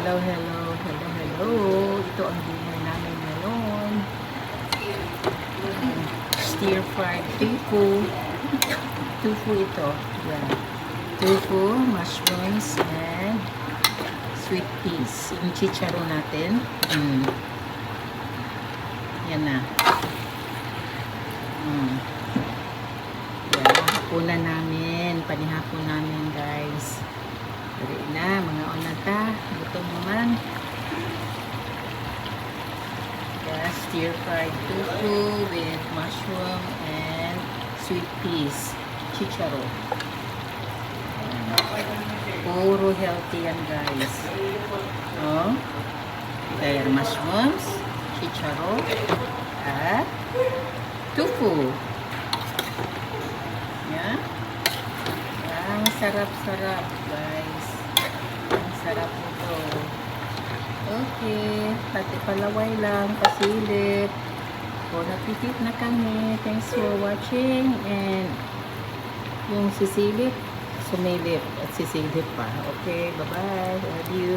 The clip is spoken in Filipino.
Hello, hello, hello, hello. Ito ang dinner namin ngayon. Stir-fried tofu. Tofu ito. Yan. Tofu, mushrooms, and sweet peas. Yung chicharon natin. Yan na. Yan. Hapunan namin. Panihapon namin, guys. Dali na, mga onata. Gutom naman. Yeah, stir-fried tofu with mushroom and sweet peas. Chicharo. Puro healthy yan, guys. Oh. There, mushrooms, chicharo, at tofu. Yeah. Ang sarap-sarap, guys. Ang sarap nito. Okay. Pati palaway lang, pasilip. O, napitit na kami. Thanks for watching. And yung sisilip, sumilip at sisilip pa. Okay, bye-bye. Love you.